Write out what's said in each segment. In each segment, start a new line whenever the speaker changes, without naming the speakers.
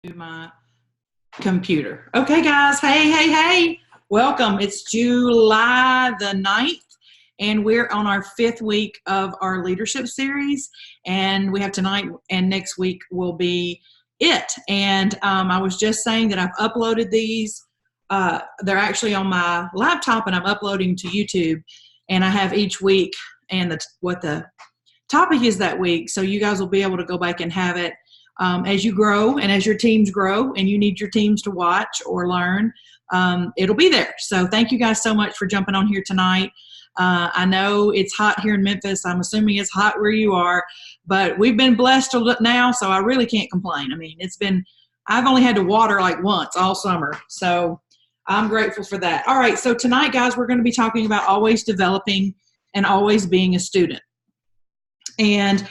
to my computer. Okay, guys. Hey. Welcome. It's July the 9th, and we're on our fifth week of our leadership series. And we have tonight and next week will be it. And I was just saying that I've uploaded these. They're actually on my laptop, and I'm uploading to YouTube. And I have each week and what the topic is that week. So you guys will be able to go back and have it as you grow and as your teams grow and you need your teams to watch or learn. It'll be there. So thank you guys so much for jumping on here tonight. I know it's hot here in Memphis. I'm assuming it's hot where you are, but we've been blessed till now, so I really can't complain. I mean, I've only had to water like once all summer, so I'm grateful for that. All right, so tonight, guys, we're going to be talking about always developing and always being a student. And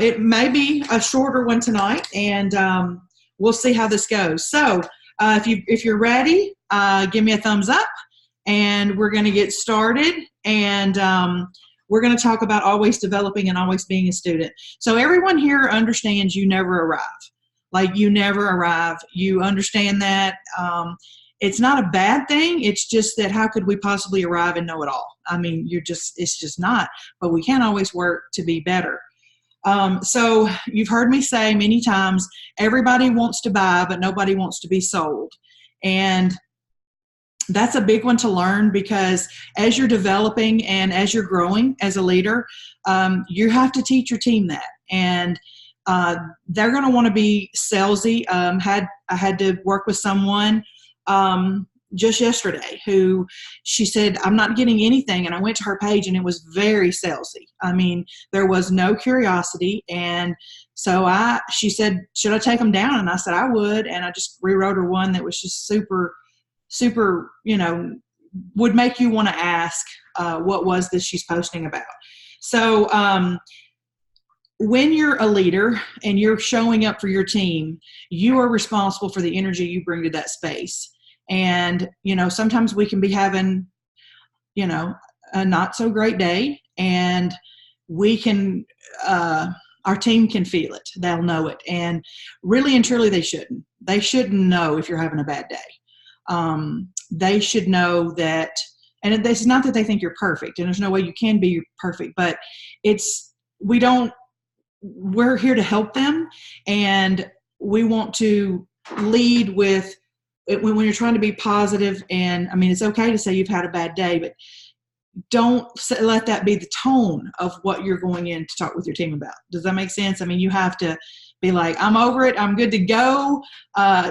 it may be a shorter one tonight, and we'll see how this goes. So if you're ready, give me a thumbs up, and we're going to get started. And we're going to talk about always developing and always being a student. So everyone here understands you never arrive. Like, you never arrive. You understand that. It's not a bad thing. It's just that how could we possibly arrive and know it all? I mean, it's just not. But we can always work to be better. So you've heard me say many times, everybody wants to buy, but nobody wants to be sold. And that's a big one to learn, because as you're developing and as you're growing as a leader, you have to teach your team that. And they're going to want to be salesy. I had to work with someone just yesterday who she said, I'm not getting anything. And I went to her page and it was very salesy. I mean, there was no curiosity. And so she said, should I take them down? And I said, I would. And I just rewrote her one that was just super, would make you want to ask, what was this she's posting about? So, when you're a leader and you're showing up for your team, you are responsible for the energy you bring to that space. And, sometimes we can be having, a not so great day, and we can, our team can feel it. They'll know it. And really and truly, they shouldn't. They shouldn't know if you're having a bad day. They should know that, and it's not that they think you're perfect, and there's no way you can be perfect, but we're here to help them, and we want to lead with, when you're trying to be positive, and I mean, it's okay to say you've had a bad day, but don't let that be the tone of what you're going in to talk with your team about. Does that make sense? I mean, you have to be like, I'm over it. I'm good to go.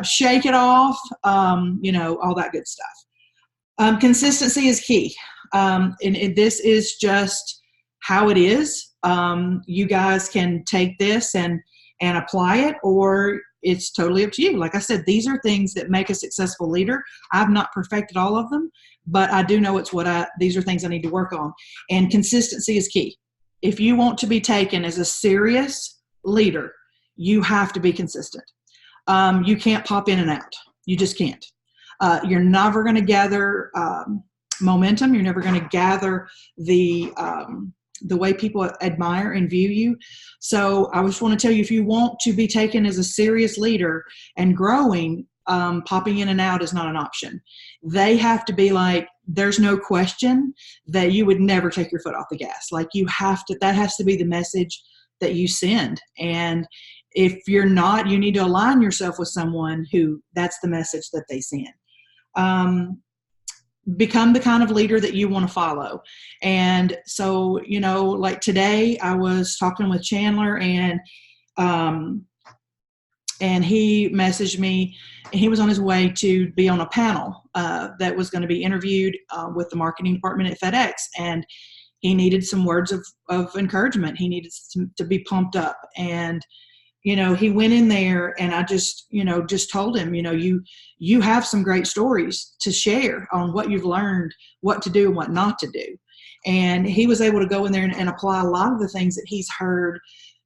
Shake it off. All that good stuff. Consistency is key. And this is just how it is. You guys can take this and apply it, or it's totally up to you. Like I said, these are things that make a successful leader. I've not perfected all of them, but I do know these are things I need to work on. And consistency is key. If you want to be taken as a serious leader, you have to be consistent. You can't pop in and out. You just can't. You're never going to gather momentum. You're never going to gather the way people admire and view you. So I just want to tell you, if you want to be taken as a serious leader and growing, popping in and out is not an option. They have to be like, there's no question that you would never take your foot off the gas. Like, that has to be the message that you send. And if you're not, you need to align yourself with someone who that's the message that they send. Become the kind of leader that you want to follow. And so, like today I was talking with Chandler, and he messaged me, and he was on his way to be on a panel that was going to be interviewed with the marketing department at FedEx. And he needed some words of encouragement. He needed to be pumped up. And he went in there, and I just told him, you have some great stories to share on what you've learned, what to do and what not to do. And he was able to go in there and apply a lot of the things that he's heard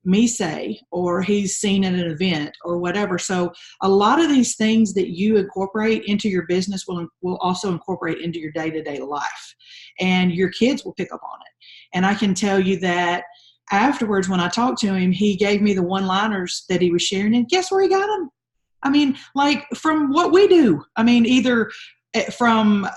me say, or he's seen at an event or whatever. So a lot of these things that you incorporate into your business will also incorporate into your day-to-day life, and your kids will pick up on it. And I can tell you that afterwards, when I talked to him, he gave me the one-liners that he was sharing, and guess where he got them? I mean, like from what we do. I mean, either from,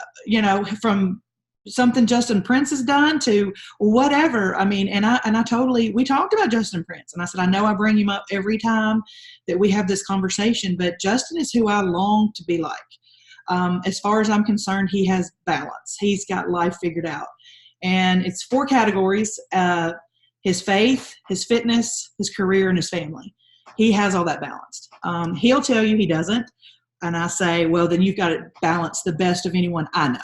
from something Justin Prince has done to whatever. I mean, and I totally, we talked about Justin Prince, and I said, I know I bring him up every time that we have this conversation, but Justin is who I long to be like. As far as I'm concerned, he has balance. He's got life figured out. And it's 4 categories: his faith, his fitness, his career, and his family. He has all that balanced. He'll tell you he doesn't. And I say, well, then you've got it balanced the best of anyone I know.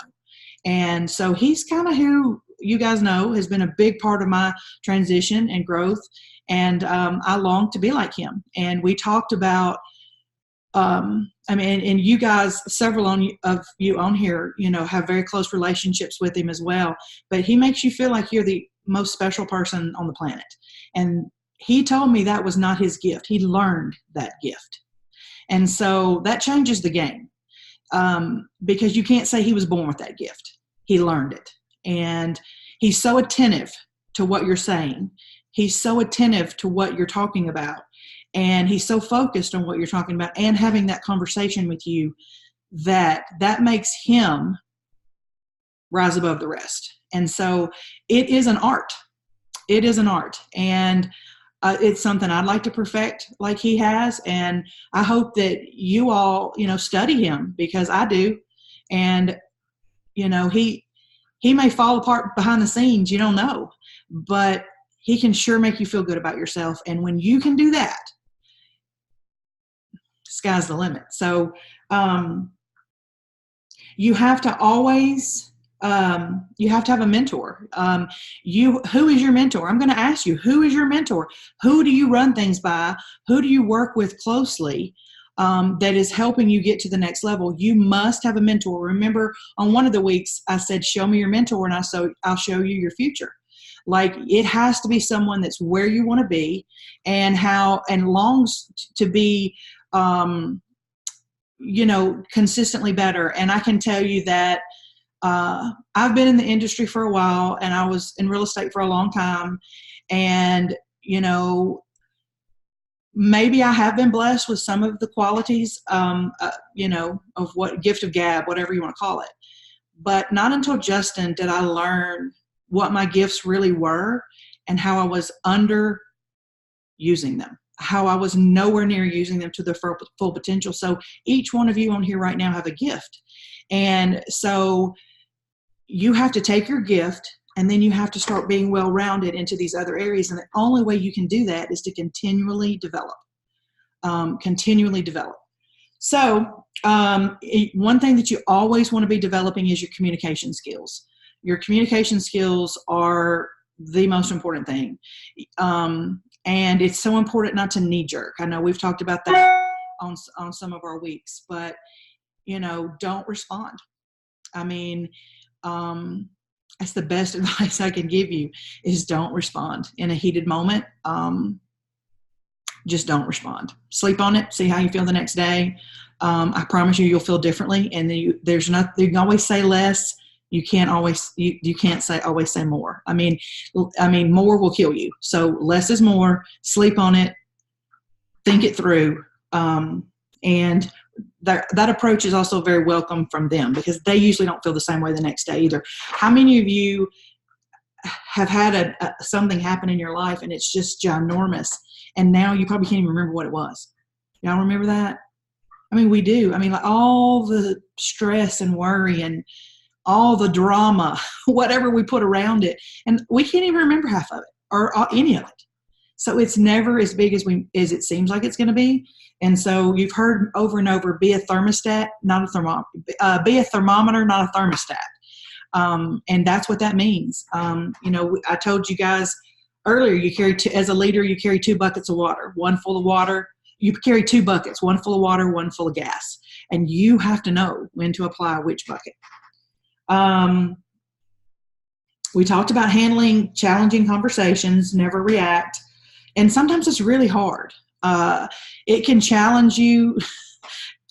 And so he's kind of who you guys know has been a big part of my transition and growth. And I long to be like him. And we talked about, and you guys, several of you on here, have very close relationships with him as well. But he makes you feel like you're the most special person on the planet. And he told me that was not his gift. He learned that gift. And so that changes the game, because you can't say he was born with that gift. He learned it. And he's so attentive to what you're saying. He's so attentive to what you're talking about. And he's so focused on what you're talking about and having that conversation with you that makes him rise above the rest. And so it is an art. It is an art. And it's something I'd like to perfect like he has. And I hope that you all, study him, because I do. And, he may fall apart behind the scenes. You don't know. But he can sure make you feel good about yourself. And when you can do that, sky's the limit. So you have to always... you have to have a mentor. Who is your mentor? I'm going to ask you, who is your mentor? Who do you run things by? Who do you work with closely that is helping you get to the next level? You must have a mentor. Remember, on one of the weeks, I said, show me your mentor, and I'll show you your future. Like, it has to be someone that's where you want to be and longs to be, consistently better. And I can tell you that I've been in the industry for a while, and I was in real estate for a long time. And, maybe I have been blessed with some of the qualities, of what gift of gab, whatever you want to call it. But not until Justin did I learn what my gifts really were and how I was underusing them, how I was nowhere near using them to their full potential. So each one of you on here right now have a gift. And so you have to take your gift, and then you have to start being well-rounded into these other areas. And the only way you can do that is to continually develop. So one thing that you always want to be developing is your communication skills. Your communication skills are the most important thing. And it's so important not to knee-jerk. I know we've talked about that on some of our weeks, but, don't respond. I mean, that's the best advice I can give you, is don't respond in a heated moment. Just don't respond. Sleep on it. See how you feel the next day. I promise you, you'll feel differently. And then you can always say less. You can't always always say more. I mean, more will kill you. So less is more. Sleep on it. Think it through. And that approach is also very welcome from them, because they usually don't feel the same way the next day either. How many of you have had something happen in your life and it's just ginormous, and now you probably can't even remember what it was? Y'all remember that? I mean, we do. I mean, like, all the stress and worry and all the drama, whatever we put around it, and we can't even remember half of it or any of it. So it's never as big as it seems like it's going to be. And so you've heard over and over, be a thermostat, not a thermometer. Be a thermometer, not a thermostat. And that's what that means. I told you guys earlier, as a leader, you carry 2 buckets of water, one full of water. You carry 2 buckets, one full of water, one full of gas. And you have to know when to apply which bucket. We talked about handling challenging conversations, never react. And sometimes it's really hard. It can challenge you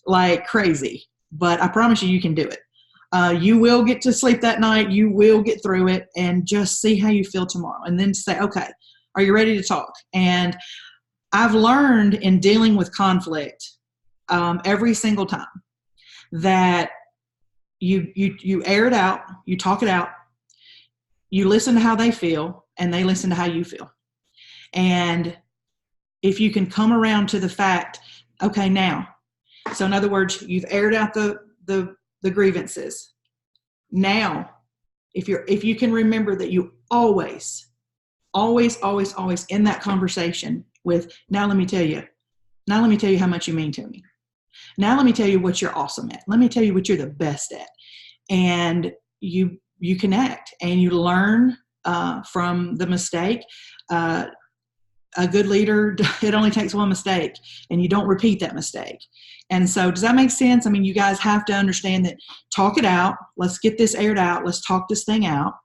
like crazy, but I promise you can do it. You will get to sleep that night. You will get through it, and just see how you feel tomorrow. And then say, okay, are you ready to talk? And I've learned in dealing with conflict, every single time that you air it out, you talk it out, you listen to how they feel, and they listen to how you feel. And if you can come around to the fact, okay, now, so in other words, you've aired out the grievances. Now, if you can remember that you always in that conversation with, now let me tell you how much you mean to me. Now let me tell you what you're awesome at. Let me tell you what you're the best at. And you connect and you learn from the mistake. A good leader, it only takes one mistake, and you don't repeat that mistake. And so does that make sense? I mean, you guys have to understand that. Talk it out. Let's get this aired out. Let's talk this thing out.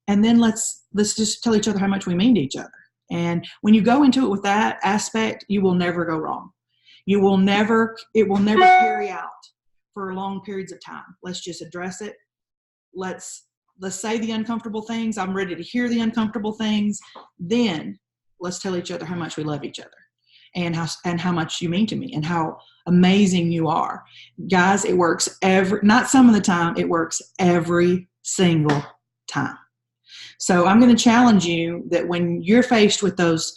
And then let's just tell each other how much we mean to each other. And when you go into it with that aspect, you will never go wrong. It will never carry out for long periods of time. Let's just address it. Let's say the uncomfortable things. I'm ready to hear the uncomfortable things. Then let's tell each other how much we love each other and how much you mean to me and how amazing you are. Guys, it works not some of the time, it works every single time. So I'm going to challenge you that when you're faced with those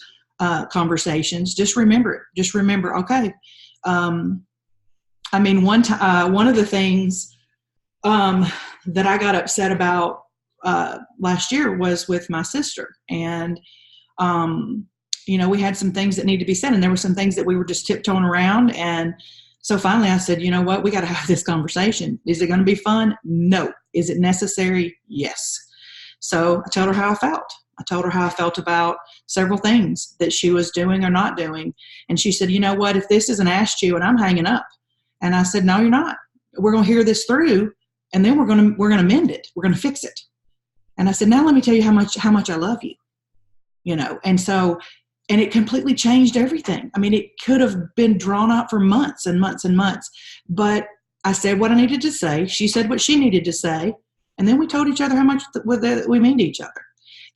conversations, just remember it. Just remember, okay. I mean, one of the things that I got upset about last year was with my sister. And we had some things that needed to be said, and there were some things that we were just tiptoeing around. And so finally I said, you know what, we got to have this conversation. Is it going to be fun? No. Is it necessary? Yes. So I told her how I felt. I told her how I felt about several things that she was doing or not doing. And she said, you know what, if this isn't asked you, and I'm hanging up. And I said, no, you're not. We're going to hear this through, and then we're going to mend it. We're going to fix it. And I said, now let me tell you how much I love you. And it completely changed everything. I mean, it could have been drawn out for months and months and months, but I said what I needed to say. She said what she needed to say. And then we told each other how much we mean to each other.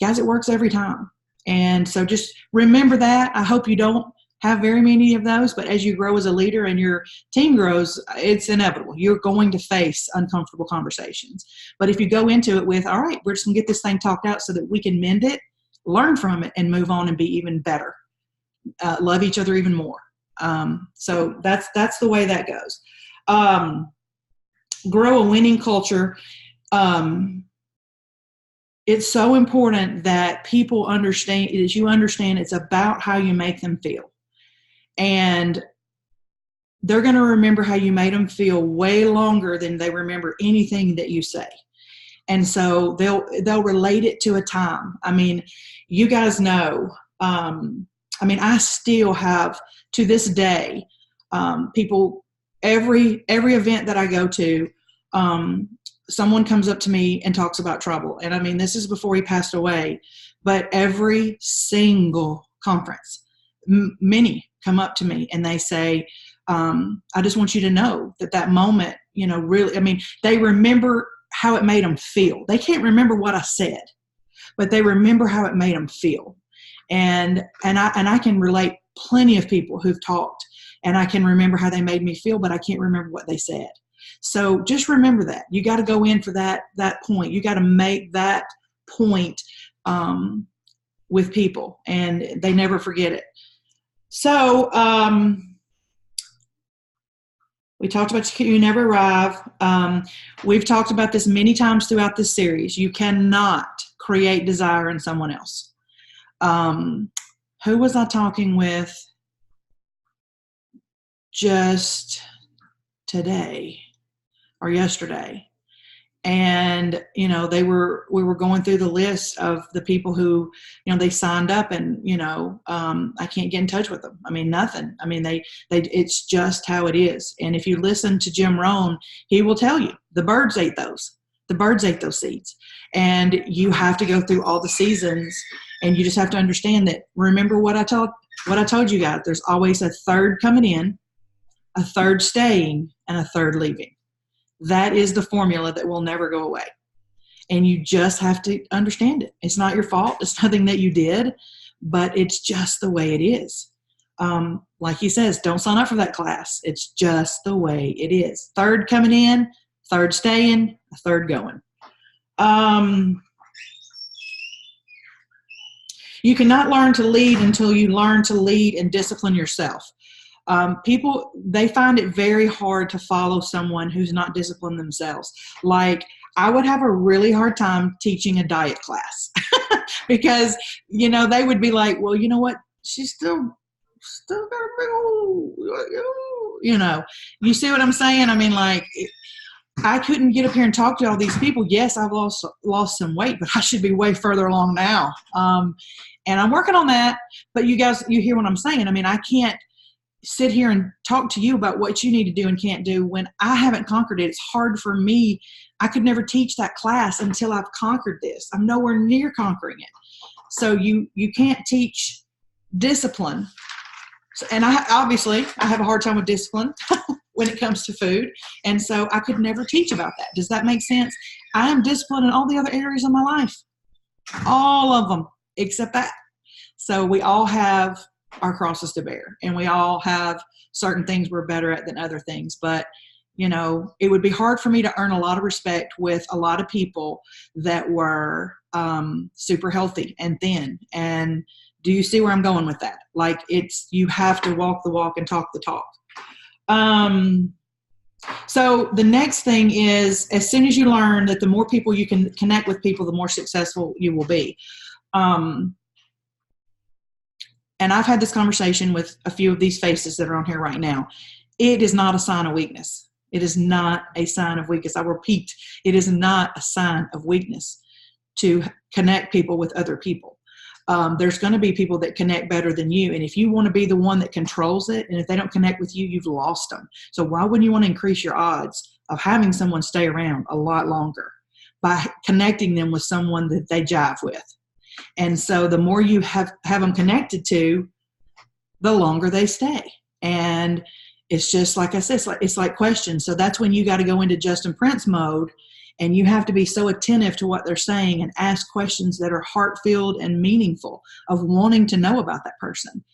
Guys, it works every time. And so just remember that. I hope you don't have very many of those, but as you grow as a leader and your team grows, it's inevitable. You're going to face uncomfortable conversations. But if you go into it with, all right, we're just going to get this thing talked out so that we can mend it, learn from it, and move on and be even better. Love each other even more. So that's the way that goes. Grow a winning culture. It's so important that people understand, that you understand it's about how you make them feel. And they're going to remember how you made them feel way longer than they remember anything that you say. And so they'll relate it to a time. I mean, you guys know, I still have to this day, people, every event that I go to, someone comes up to me and talks about trouble. And I mean, this is before he passed away, but every single conference, many come up to me and they say, I just want you to know that moment, really, I mean, they remember how it made them feel. They can't remember what I said, but they remember how it made them feel. And I can relate plenty of people who've talked, and I can remember how they made me feel, but I can't remember what they said. So just remember that. You got to go in for that point. You got to make that point with people, and they never forget it. So we talked about you never arrive. We've talked about this many times throughout this series. You cannot create desire in someone else. Who was I talking with just today or yesterday? And, we were going through the list of the people who, they signed up, and, I can't get in touch with them. I mean, nothing. I mean, it's just how it is. And if you listen to Jim Rohn, he will tell you the birds ate those. The birds ate those seeds. And you have to go through all the seasons, and you just have to understand that. Remember what I told you guys. There's always a third coming in, a third staying, and a third leaving. That is the formula that will never go away. And you just have to understand it. It's not your fault. It's nothing that you did, but it's just the way it is. Like he says, don't sign up for that class. It's just the way it is. Third coming in, third staying, a third going. You cannot learn to lead until you learn to lead and discipline yourself. People, they find it very hard to follow someone who's not disciplined themselves. Like, I would have a really hard time teaching a diet class because, you know, they would be like, well, you know what? She's still got a big old, you know, you see what I'm saying? I mean, like, I couldn't get up here and talk to all these people. Yes, I've lost some weight, but I should be way further along now. And I'm working on that. But you guys, you hear what I'm saying? I mean, I can't sit here and talk to you about what you need to do and can't do when I haven't conquered it. It's hard for me. I could never teach that class until I've conquered this. I'm nowhere near conquering it. So you can't teach discipline. And I have a hard time with discipline when it comes to food. And so I could never teach about that. Does that make sense? I am disciplined in all the other areas of my life. All of them, except that. So we all have our crosses to bear, and we all have certain things we're better at than other things. But, you know, it would be hard for me to earn a lot of respect with a lot of people that were super healthy and thin. And do you see where I'm going with that? Like, you have to walk the walk and talk the talk. So the next thing is, as soon as you learn that the more people you can connect with people, the more successful you will be. And I've had this conversation with a few of these faces that are on here right now. It is not a sign of weakness. It is not a sign of weakness. I repeat, it is not a sign of weakness to connect people with other people. There's going to be people that connect better than you. And if you want to be the one that controls it, and if they don't connect with you, you've lost them. So why wouldn't you want to increase your odds of having someone stay around a lot longer by connecting them with someone that they jive with? And so the more you have them connected to, the longer they stay. And it's just, like I said, it's like questions. So that's when you got to go into Justin Prince mode, and you have to be so attentive to what they're saying and ask questions that are heart-filled and meaningful, of wanting to know about that person,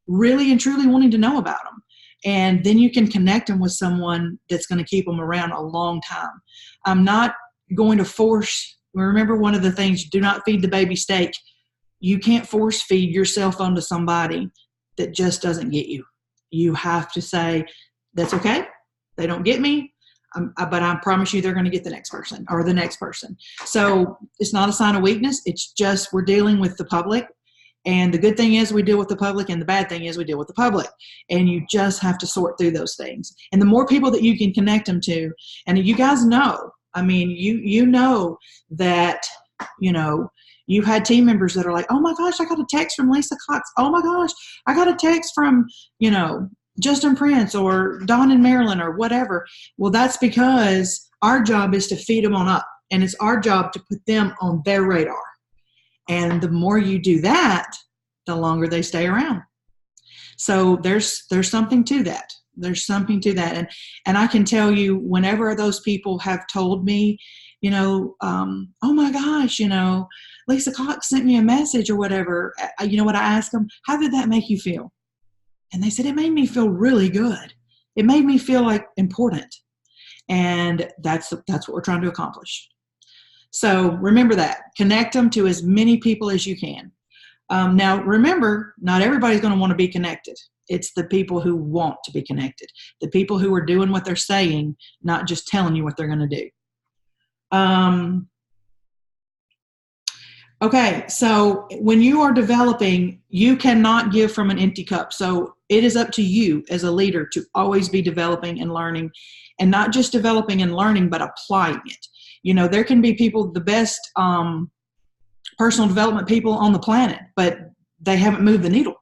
really and truly wanting to know about them. And then you can connect them with someone that's going to keep them around a long time. I'm not going to force. Remember, one of the things, do not feed the baby steak. You can't force feed yourself onto somebody that just doesn't get you. You have to say, that's okay. They don't get me, but I promise you they're going to get the next person or the next person. So it's not a sign of weakness. It's just, we're dealing with the public. And the good thing is we deal with the public, and the bad thing is we deal with the public. And you just have to sort through those things. And the more people that you can connect them to, and you guys know, I mean, you know that, you know, you've had team members that are like, oh my gosh, I got a text from Lisa Cox. Oh my gosh, I got a text from, you know, Justin Prince or Don in Maryland or whatever. Well, that's because our job is to feed them on up, and it's our job to put them on their radar. And the more you do that, the longer they stay around. So there's something to that. There's something to that. And I can tell you, whenever those people have told me, you know, oh my gosh, you know, Lisa Cox sent me a message or whatever, you know what, I asked them, how did that make you feel? And they said, it made me feel really good. It made me feel like important. And that's what we're trying to accomplish. So remember that. Connect them to as many people as you can. Now, remember, not everybody's going to want to be connected. It's the people who want to be connected, the people who are doing what they're saying, not just telling you what they're going to do. Okay, so when you are developing, you cannot give from an empty cup. So it is up to you as a leader to always be developing and learning, and not just developing and learning, but applying it. You know, there can be people, the best personal development people on the planet, but they haven't moved the needle.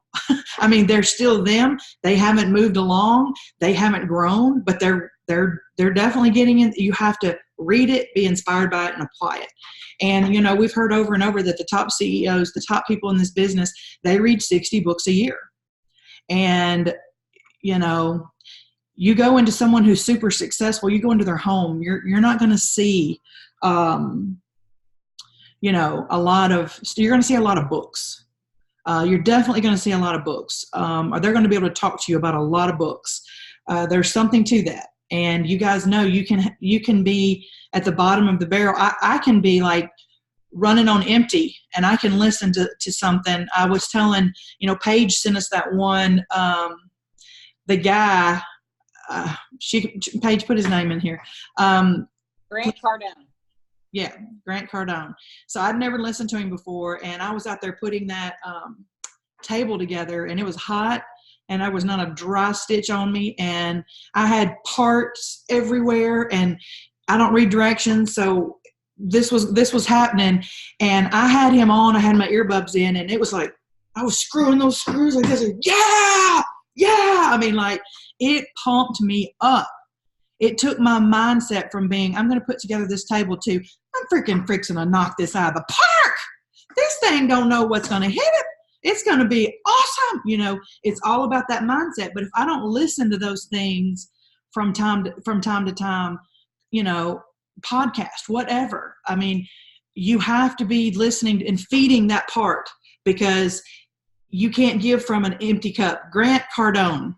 I mean, they're still them. They haven't moved along. They haven't grown, but they're definitely getting in. You have to read it, be inspired by it, and apply it. And, you know, we've heard over and over that the top CEOs, the top people in this business, they read 60 books a year. And, you know, you go into someone who's super successful, you go into their home, you're not going to see, you know, you're going to see a lot of books. You're definitely going to see a lot of books. Or they're going to be able to talk to you about a lot of books. There's something to that. And you guys know you can be at the bottom of the barrel. I can be like running on empty, and I can listen to something. I was telling, Paige sent us that one, the guy, Paige put his name in here.
Grant Cardone.
Yeah, Grant Cardone. So I'd never listened to him before, and I was out there putting that table together, and it was hot, and there was not a dry stitch on me, and I had parts everywhere, and I don't read directions, so this was happening, and I had him on. I had my earbuds in, and it was like I was screwing those screws like this. And, yeah. I mean, like, it pumped me up. It took my mindset from being, I'm going to put together this table, to I'm freaking fixing to knock this out of the park. This thing don't know what's going to hit it. It's going to be awesome. It's all about that mindset. But if I don't listen to those things from time to time, podcast, whatever. I mean, you have to be listening and feeding that part, because you can't give from an empty cup. Grant Cardone.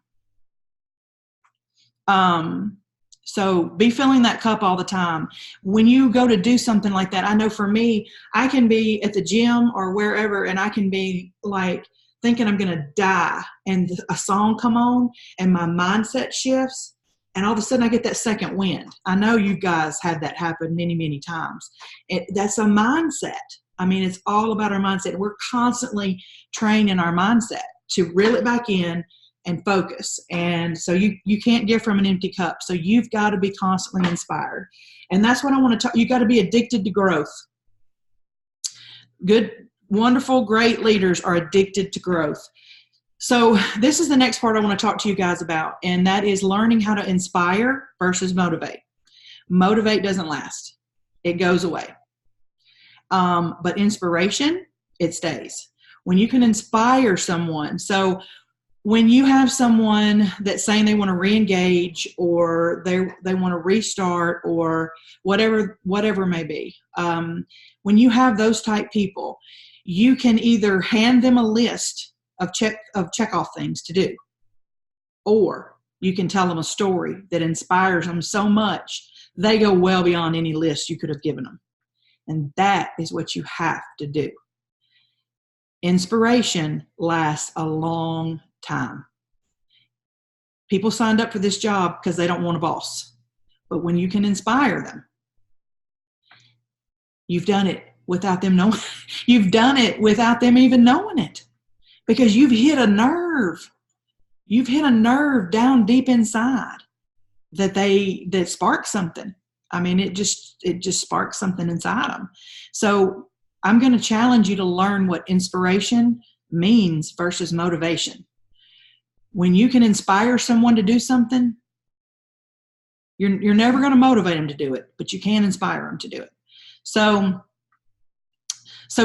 So be filling that cup all the time. When you go to do something like that, I know for me, I can be at the gym or wherever, and I can be like thinking I'm going to die, and a song come on and my mindset shifts, and all of a sudden I get that second wind. I know you guys had that happen many, many times. That's a mindset. I mean, it's all about our mindset. We're constantly training our mindset to reel it back in and focus. And so you can't give from an empty cup. So you've got to be constantly inspired. And that's what I want to talk. You got to be addicted to growth. Good, wonderful, great leaders are addicted to growth. So this is the next part I want to talk to you guys about, and that is learning how to inspire versus motivate. Motivate doesn't last. It goes away. But inspiration, it stays. When you can inspire someone. So when you have someone that's saying they want to re-engage, or they want to restart, or whatever it may be, when you have those type people, you can either hand them a list of check off things to do, or you can tell them a story that inspires them so much they go well beyond any list you could have given them. And that is what you have to do. Inspiration lasts a long time. People signed up for this job because they don't want a boss. But when you can inspire them, you've done it without them knowing. You've done it without them even knowing it, because you've hit a nerve. You've hit a nerve down deep inside that sparks something. I mean, it just sparks something inside them. So I'm going to challenge you to learn what inspiration means versus motivation. When you can inspire someone to do something, you're never going to motivate them to do it, but you can inspire them to do it. So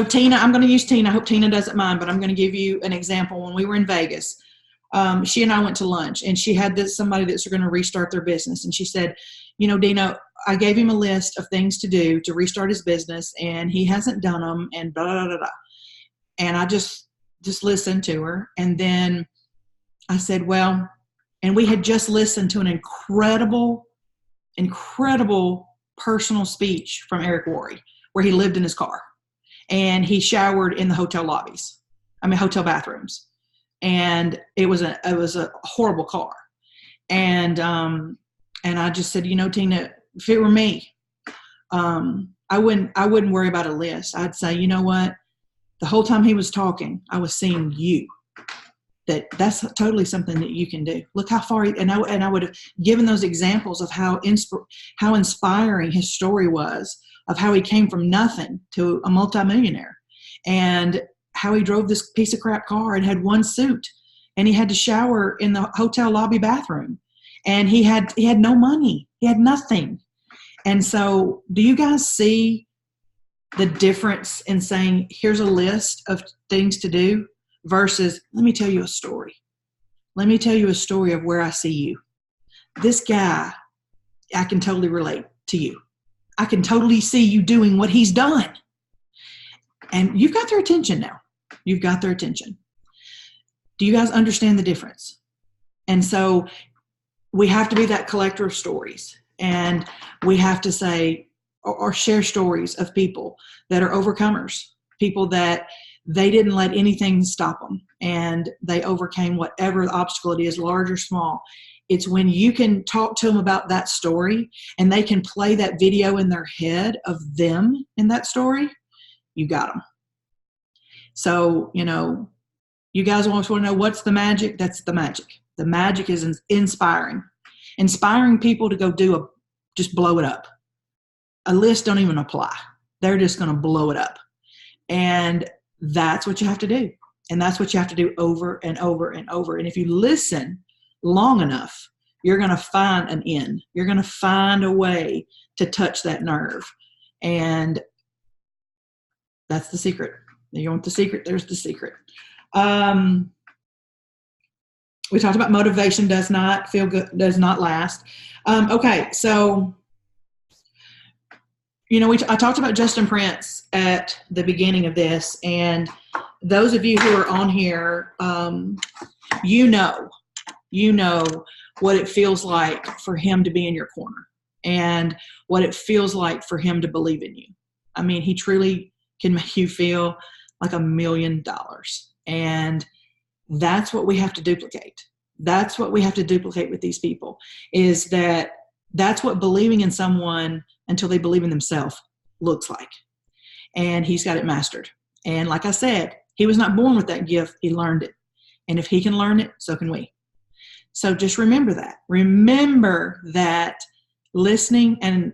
Tina, I'm going to use Tina. I hope Tina doesn't mind, but I'm going to give you an example. When we were in Vegas, she and I went to lunch, and she had somebody that's going to restart their business. And she said, Dino, I gave him a list of things to do to restart his business, and he hasn't done them, and blah, blah, blah, blah. And I just listened to her. And then I said, well, and we had just listened to an incredible personal speech from Eric Worre, where he lived in his car and he showered in the hotel bathrooms. And it was a horrible car. And I just said, Tina, if it were me, I wouldn't worry about a list. I'd say, you know what? The whole time he was talking, I was seeing you. That's totally something that you can do. Look how far, and I would have given those examples of how inspiring his story was, of how he came from nothing to a multimillionaire, and how he drove this piece of crap car and had one suit, and he had to shower in the hotel lobby bathroom, and he had no money, he had nothing. And so, do you guys see the difference in saying, here's a list of things to do, versus, let me tell you a story. Let me tell you a story of where I see you. This guy, I can totally relate to you. I can totally see you doing what he's done. And you've got their attention now. You've got their attention. Do you guys understand the difference? And so we have to be that collector of stories, and we have to say or share stories of people that are overcomers, people that they didn't let anything stop them, and they overcame whatever the obstacle it is, large or small. It's when you can talk to them about that story and they can play that video in their head of them in that story, you got them. So, you guys always want to know what's the magic? That's the magic. The magic is inspiring people to go just blow it up. A list don't even apply. They're just going to blow it up. And that's what you have to do. And that's what you have to do over and over and over. And if you listen long enough, you're going to find an end. You're going to find a way to touch that nerve. And that's the secret. You want the secret? There's the secret. We talked about motivation does not feel good, does not last. Okay, so, I talked about Justin Prince at the beginning of this, and those of you who are on here, you know what it feels like for him to be in your corner and what it feels like for him to believe in you. I mean, he truly can make you feel like $1 million. And that's what we have to duplicate. That's what we have to duplicate with these people, is that's what believing in someone until they believe in themselves looks like. And he's got it mastered. And like I said, he was not born with that gift. He learned it. And if he can learn it, so can we. So just remember that. Remember that listening and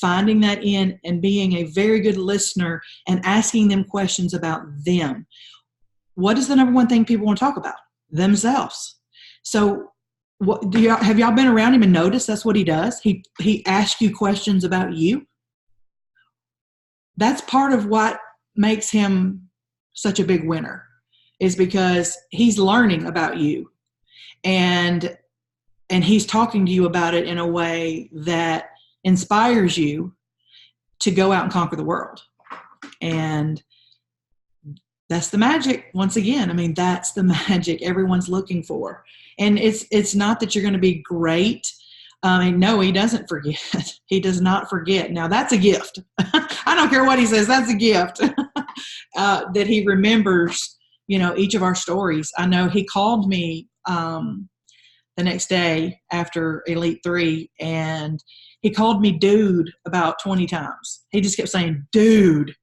finding that in and being a very good listener and asking them questions about them. What is the number one thing people want to talk about? Themselves. So have y'all been around him and noticed that's what he does? He asks you questions about you. That's part of what makes him such a big winner, is because he's learning about you and he's talking to you about it in a way that inspires you to go out and conquer the world. And that's the magic. Once again, I mean, that's the magic everyone's looking for. And it's not that you're going to be great. No, he doesn't forget. He does not forget. Now, that's a gift. I don't care what he says. That's a gift that he remembers, each of our stories. I know he called me the next day after Elite 3, and he called me dude about 20 times. He just kept saying, dude,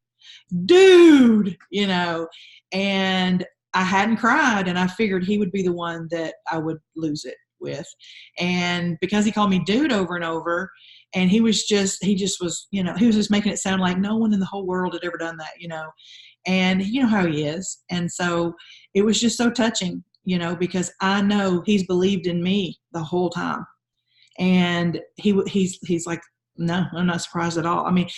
and I hadn't cried, and I figured he would be the one that I would lose it with. And because he called me dude over and over, and he was just making it sound like no one in the whole world had ever done that, and you know how he is. And so it was just so touching, because I know he's believed in me the whole time. And he's like, no, I'm not surprised at all. I mean,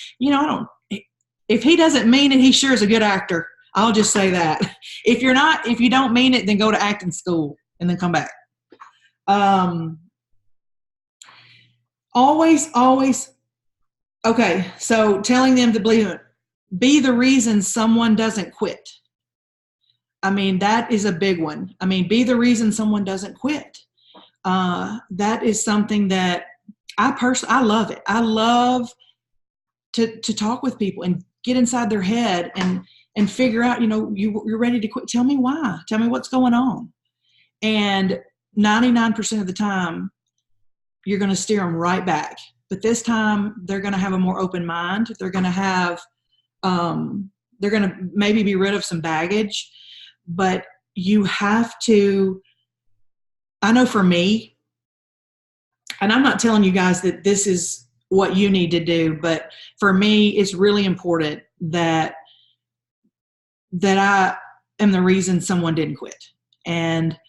if he doesn't mean it, he sure is a good actor. I'll just say that. If you don't mean it, then go to acting school and then come back. Always. Okay. So telling them to believe it, be the reason someone doesn't quit. I mean, that is a big one. I mean, be the reason someone doesn't quit. That is something that I love it. I love to talk with people and get inside their head and figure out, you're ready to quit. Tell me why. Tell me what's going on. And 99% of the time, you're going to steer them right back. But this time, they're going to have a more open mind. They're going to have, they're going to maybe be rid of some baggage. But you have to, I know for me, and I'm not telling you guys that this is what you need to do, but for me, it's really important that I am the reason someone didn't quit. And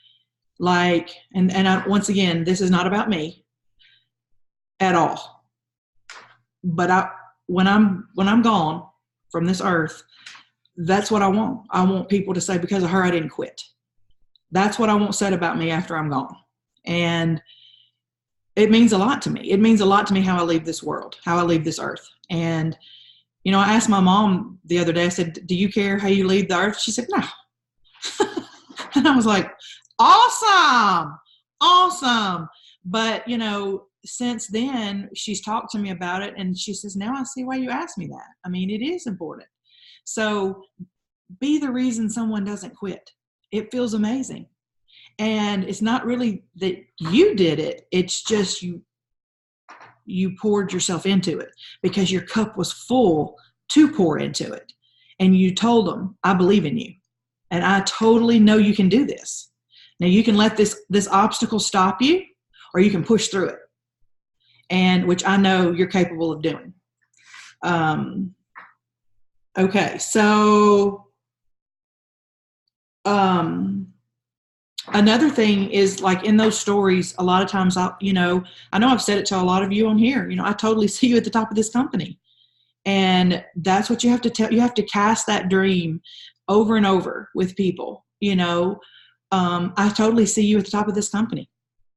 once again, this is not about me at all. But when I'm gone from this earth, that's what I want. I want people to say, because of her, I didn't quit. That's what I want said about me after I'm gone. And it means a lot to me. It means a lot to me how I leave this world, how I leave this earth. And I asked my mom the other day, I said, do you care how you leave the earth? She said, no. And I was like, awesome. But, since then, she's talked to me about it, and she says, now I see why you asked me that. I mean, it is important. So be the reason someone doesn't quit. It feels amazing. And it's not really that you did it. It's just you poured yourself into it because your cup was full to pour into it. And you told them, I believe in you. And I totally know you can do this. Now you can let this obstacle stop you, or you can push through it. And which I know you're capable of doing. Okay. So, another thing is, like, in those stories, a lot of times, I know I've said it to a lot of you on here, I totally see you at the top of this company. And that's what you have to tell. You have to cast that dream over and over with people. I totally see you at the top of this company.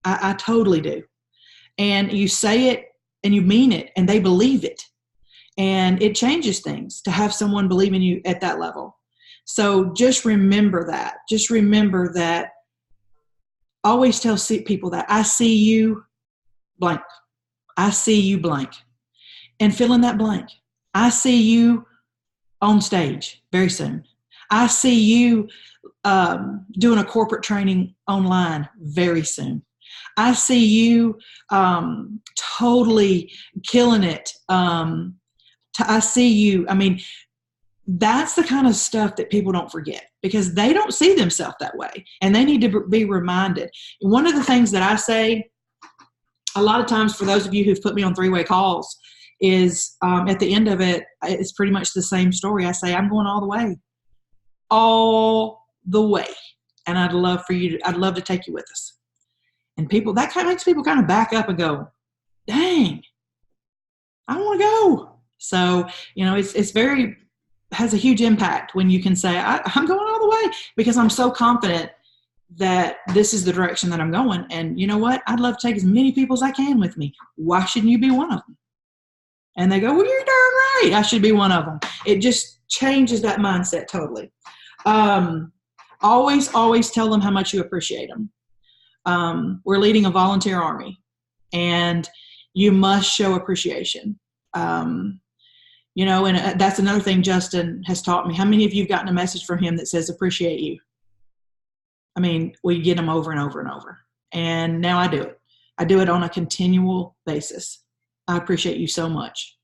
I totally do. And you say it and you mean it, and they believe it. And it changes things to have someone believe in you at that level. So just remember that. Just remember that. Always tell people that I see you blank. I see you blank. And fill in that blank. I see you on stage very soon. I see you doing a corporate training online very soon. I see you totally killing it. I see you. I mean, that's the kind of stuff that people don't forget, because they don't see themselves that way, and they need to be reminded. One of the things that I say a lot of times, for those of you who've put me on three-way calls, is at the end of it, it's pretty much the same story. I say, I'm going all the way. And I'd love to take you with us. And that kind of makes people kind of back up and go, dang, I want to go. So, it's has a huge impact when you can say, I'm going all the way, because I'm so confident that this is the direction that I'm going. And you know what? I'd love to take as many people as I can with me. Why shouldn't you be one of them? And they go, well, you're darn right. I should be one of them. It just changes that mindset totally. Always tell them how much you appreciate them. We're leading a volunteer army, and you must show appreciation. And that's another thing Justin has taught me. How many of you have gotten a message from him that says, appreciate you? I mean, we get them over and over and over. And now I do it. I do it on a continual basis. I appreciate you so much.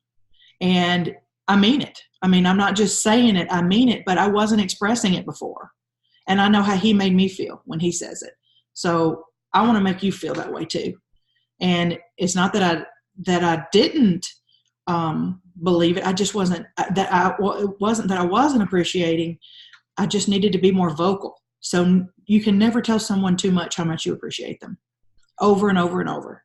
And I mean it. I mean, I'm not just saying it. I mean it, but I wasn't expressing it before. And I know how he made me feel when he says it. So I want to make you feel that way too. And it's not that I didn't believe it. I just wasn't it wasn't that I wasn't appreciating. I just needed to be more vocal. So you can never tell someone too much how much you appreciate them, over and over and over.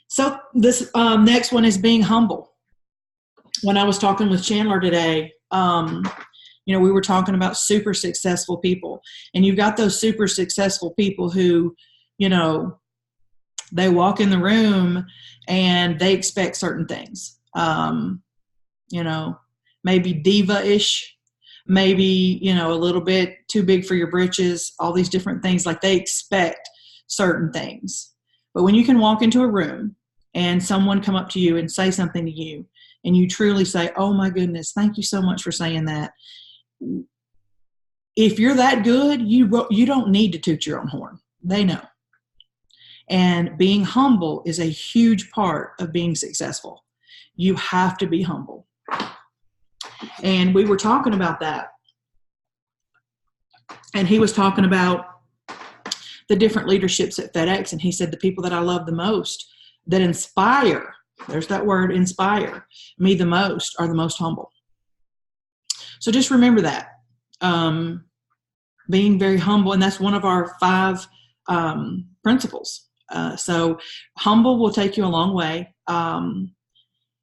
So this next one is being humble. When I was talking with Chandler today, we were talking about super successful people, and you've got those super successful people who, they walk in the room and they expect certain things, maybe diva-ish, maybe, a little bit too big for your britches, all these different things. Like, they expect certain things. But when you can walk into a room and someone come up to you and say something to you, and you truly say, oh my goodness, thank you so much for saying that. If you're that good, you don't need to toot your own horn. They know. And being humble is a huge part of being successful. You have to be humble. And we were talking about that. And he was talking about the different leaderships at FedEx. And he said, the people that I love the most, that inspire, there's that word, inspire me the most, are the most humble. So just remember that. Being very humble. And that's one of our 5 principles. So humble will take you a long way.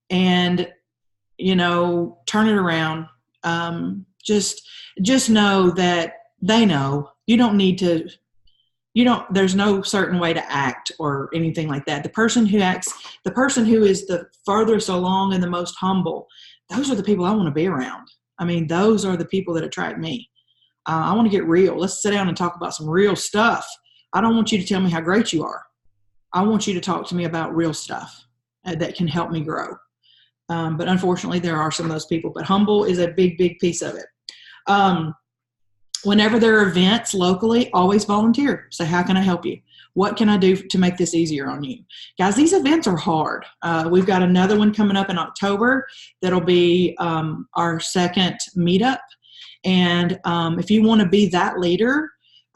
And, turn it around. Just know that they know. You don't need to there's no certain way to act or anything like that. The person who is the furthest along and the most humble, those are the people I want to be around. I mean, those are the people that attract me. I want to get real. Let's sit down and talk about some real stuff. I don't want you to tell me how great you are. I want you to talk to me about real stuff that can help me grow. But unfortunately, there are some of those people. But humble is a big, big piece of it. Whenever there are events locally, always volunteer. Say, how can I help you? What can I do to make this easier on you? Guys, these events are hard. We've got another one coming up in October that'll be our second meetup. And if you want to be that leader,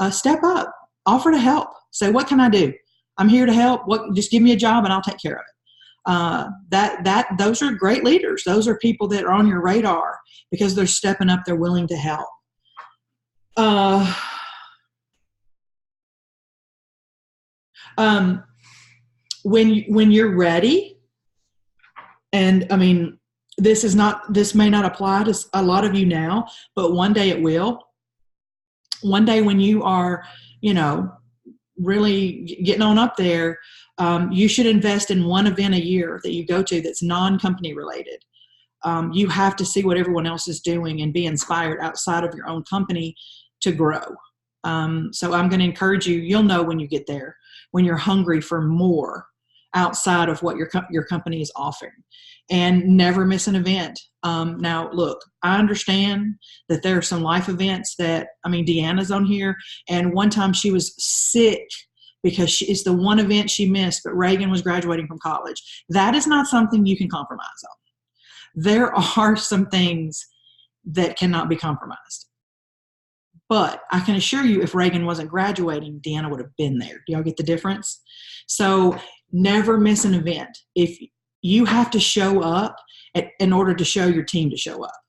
step up, offer to help. Say, what can I do? I'm here to help. Just give me a job and I'll take care of it. Those are great leaders. Those are people that are on your radar because they're stepping up. They're willing to help. When you're ready, and I mean, this may not apply to a lot of you now, but one day it will. One day when you are, really getting on up there, you should invest in one event a year that you go to that's non-company related. You have to see what everyone else is doing and be inspired outside of your own company to grow. So I'm going to encourage you. You'll know when you get there, when you're hungry for more outside of what your company is offering, and never miss an event. Now, look, I understand that there are some life events Deanna's on here, and one time she was sick because it's the one event she missed, but Reagan was graduating from college. That is not something you can compromise on. There are some things that cannot be compromised. But I can assure you, if Reagan wasn't graduating, Deanna would have been there. Do y'all get the difference? So never miss an event. If you have to show up in order to show your team to show up.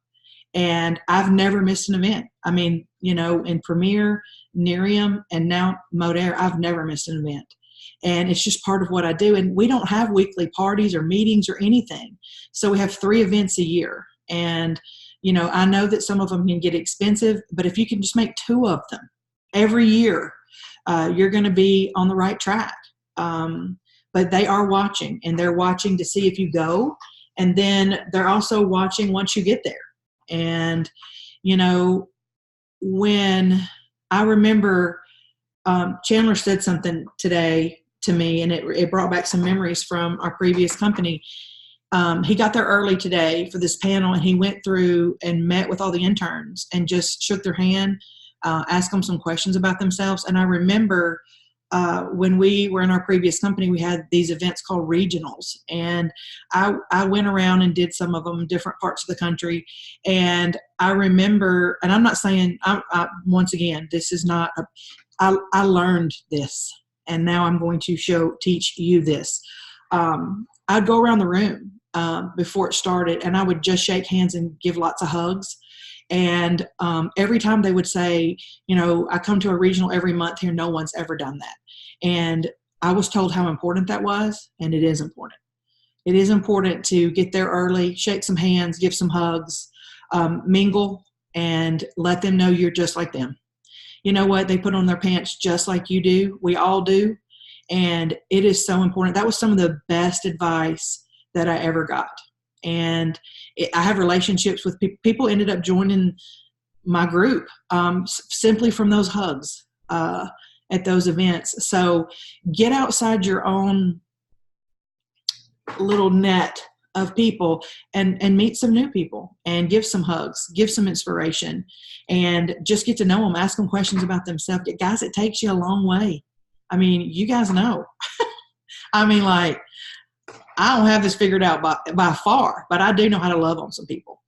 And I've never missed an event. I mean, in Premier, Nerium, and now Modair, I've never missed an event. And it's just part of what I do. And we don't have weekly parties or meetings or anything. So we have 3 events a year. And I know that some of them can get expensive, but if you can just make 2 of them every year, you're going to be on the right track. But they are watching, and they're watching to see if you go. And then they're also watching once you get there. And, when I remember Chandler said something today to me, and it brought back some memories from our previous company. He got there early today for this panel, and he went through and met with all the interns and just shook their hand, asked them some questions about themselves. And I remember when we were in our previous company, we had these events called regionals, and I went around and did some of them in different parts of the country. And I remember, and I'm not saying, once again, this is not, I learned this, and now I'm going to teach you this. I'd go around the room before it started, and I would just shake hands and give lots of hugs. And every time they would say, I come to a regional every month here, no one's ever done that. And I was told how important that was, and it is important. It is important to get there early, shake some hands, give some hugs, mingle, and let them know you're just like them. You know what? They put on their pants just like you do. We all do. And it is so important. That was some of the best advice that I ever got. And I have relationships with people. People ended up joining my group simply from those hugs at those events. So get outside your own little net of people and meet some new people and give some hugs, give some inspiration, and just get to know them, ask them questions about themselves. Guys, it takes you a long way. I mean, you guys know. I mean, like, I don't have this figured out by far, but I do know how to love on some people,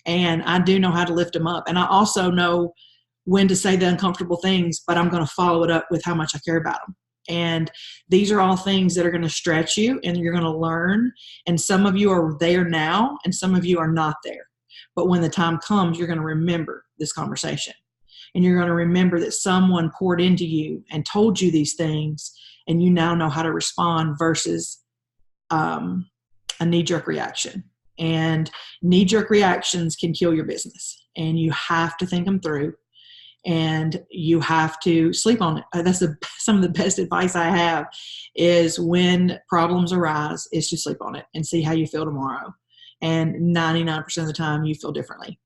and I do know how to lift them up. And I also know when to say the uncomfortable things, but I'm going to follow it up with how much I care about them. And these are all things that are going to stretch you, and you're going to learn. And some of you are there now, and some of you are not there. But when the time comes, you're going to remember this conversation. And you're going to remember that someone poured into you and told you these things, and you now know how to respond versus a knee-jerk reaction. And knee-jerk reactions can kill your business, and you have to think them through. and you have to sleep on it. That's some of the best advice I have is when problems arise is to sleep on it and see how you feel tomorrow. And 99% of the time you feel differently.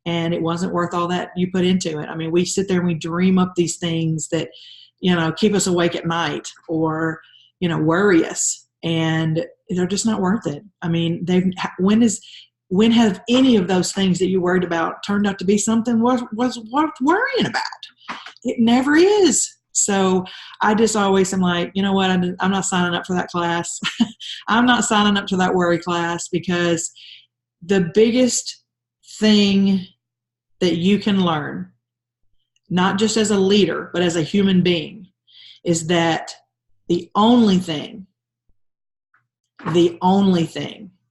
And it wasn't worth all that you put into it. I mean, we sit there and we dream up these things that, keep us awake at night or, worry us, and they're just not worth it. I mean, when have any of those things that you worried about turned out to be something was worth worrying about? It never is. So I just always am like, you know what? I'm not signing up for that class. I'm not signing up to that worry class, because the biggest thing that you can learn, not just as a leader, but as a human being, is that the only thing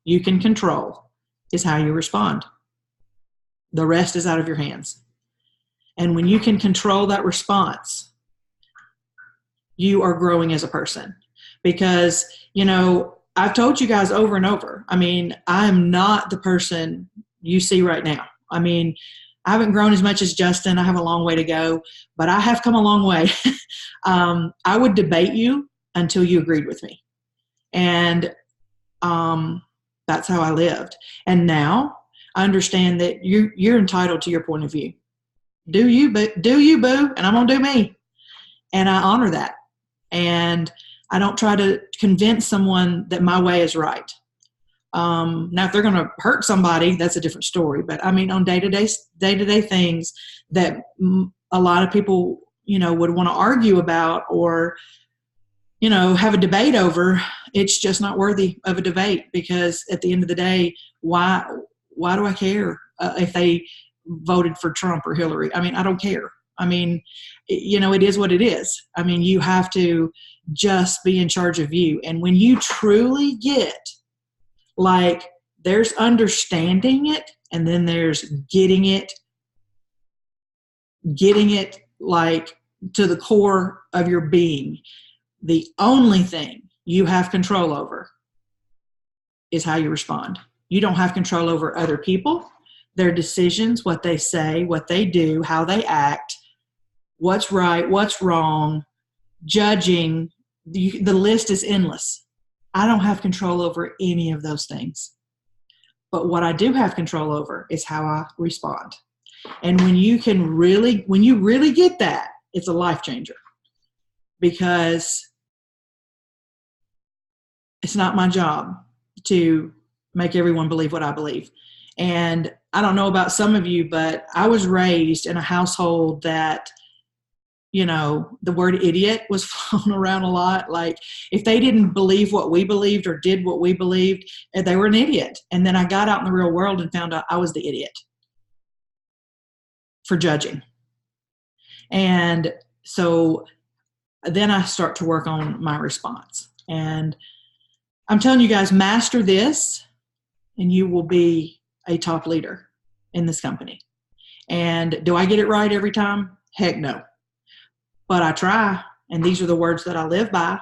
you can control is how you respond. The rest is out of your hands. And when you can control that response, you are growing as a person. Because, I've told you guys over and over, I mean, I'm not the person you see right now. I mean, I haven't grown as much as Justin. I have a long way to go, but I have come a long way. I would debate you until you agreed with me. And that's how I lived. And now I understand that you're entitled to your point of view. Do you, boo, and I'm going to do me. And I honor that. And I don't try to convince someone that my way is right. Now, if they're going to hurt somebody, that's a different story. But I mean, on day-to-day things that a lot of people, would want to argue about or, have a debate over, it's just not worthy of a debate, because at the end of the day, why do I care if they voted for Trump or Hillary? I mean, I don't care. I mean, it is what it is. I mean, you have to just be in charge of you. And when you truly get, like, there's understanding it, and then there's getting it like to the core of your being. The only thing you have control over is how you respond. You don't have control over other people, their decisions, what they say, what they do, how they act, what's right, what's wrong, judging. The list is endless. I don't have control over any of those things. But what I do have control over is how I respond. And when you really get that, it's a life changer. Because it's not my job to make everyone believe what I believe. And I don't know about some of you, but I was raised in a household that, the word idiot was flown around a lot. Like, if they didn't believe what we believed or did what we believed, they were an idiot. And then I got out in the real world and found out I was the idiot for judging. And so then I start to work on my response. And I'm telling you guys, master this, and you will be a top leader in this company. And do I get it right every time? Heck no. But I try, and these are the words that I live by,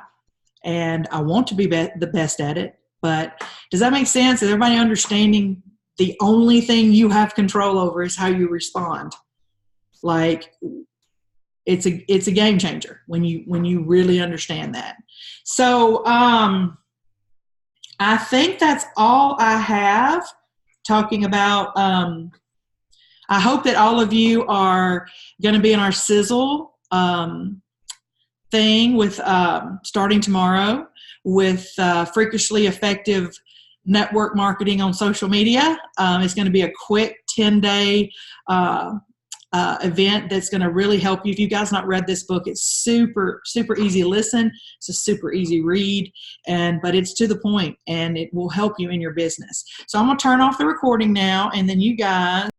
and I want to be the best at it. But does that make sense? Is everybody understanding the only thing you have control over is how you respond? Like, it's a game changer when you really understand that. So I think that's all I have talking about. I hope that all of you are going to be in our Sizzle thing with starting tomorrow with Freakishly Effective Network Marketing on social media. It's going to be a quick 10-day event that's going to really help you. If you guys not read this book, it's super, super easy to listen. It's a super easy read, but it's to the point, and it will help you in your business. So I'm going to turn off the recording now, and then you guys